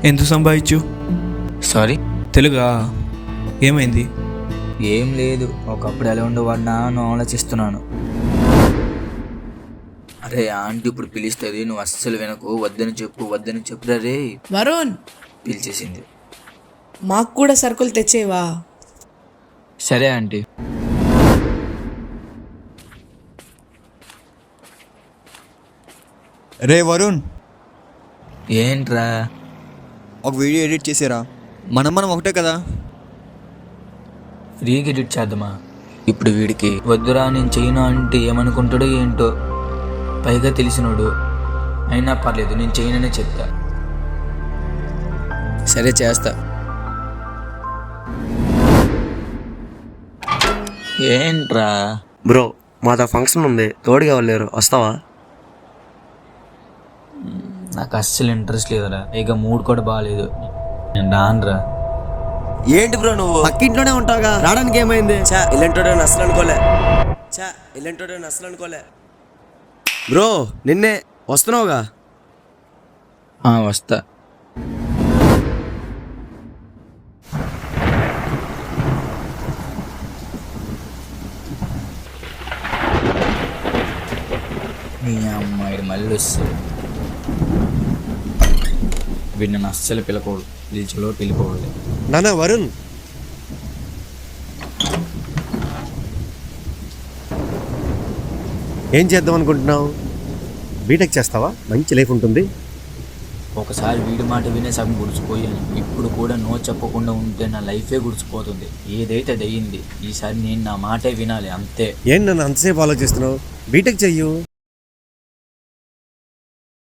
ఎంత సంపాదించు? సారీ, తెలుగా? ఏమైంది? ఏం లేదు. ఒకప్పుడు ఎలా ఉండేవాడినా అని ఆలోచిస్తున్నాను. అరే ఆంటీ ఇప్పుడు పిలుస్తుంది, నువ్వు అస్సలు వినకు. వద్దని చెప్పురా రే. వరుణ్, పిలిచేసింది. మాకు కూడా సరుకులు తెచ్చేవా? సరే ఆంటీ. రే వరుణ్, ఏంట్రా? ఒక వీడియో ఎడిట్ చేసారా? మనం ఒకటే కదా. ఫ్రీగా ఎడిట్ చేద్దామా? ఇప్పుడు వీడికి వద్దురా నేను చేయను అంటే ఏమనుకుంటాడో ఏంటో. పైగా తెలిసినోడు అయినా పర్లేదు, నేను చేయననే చెప్తా. సరే చేస్తా. ఏంట్రా? బ్రో మాతో ఫంక్షన్ ఉంది, తోడుగా వెళ్ళారు, వస్తావా? నాకు అస్సలు ఇంట్రెస్ట్ లేదురా. ఇక మూడ్ కూడా బాగాలేదు. నేను రానురా. ఏంటి బ్రో నువ్వు పక్కింట్లోనే ఉంటావుగా, రావడానికి ఏమైంది? ఇలాంటోడని అసలు అనుకోలే. బ్రో నిన్నే, వస్తున్నావుగా? వస్తా. మీ అమ్మాయి మళ్ళీ వస్తుంది. వీడిని నన్ను అస్సలు పిలకూడదు, పిలిచలో పిలిపోవాలి. నాన్న వరుణ్, ఏం చేద్దాం అనుకుంటున్నావు? బీటెక్ చేస్తావా? మంచి లైఫ్ ఉంటుంది. ఒకసారి వీడి మాట వినే సగం గుడిచిపోయాను. ఇప్పుడు కూడా నో చెప్పకుండా ఉంటే నా లైఫే గుడిచిపోతుంది. ఏదైతే అది అయ్యింది. ఈసారి నేను నా మాటే వినాలి, అంతే. ఏంటి నన్ను అంతసేపు ఆలోచిస్తున్నావు? బీటెక్ చెయ్యు.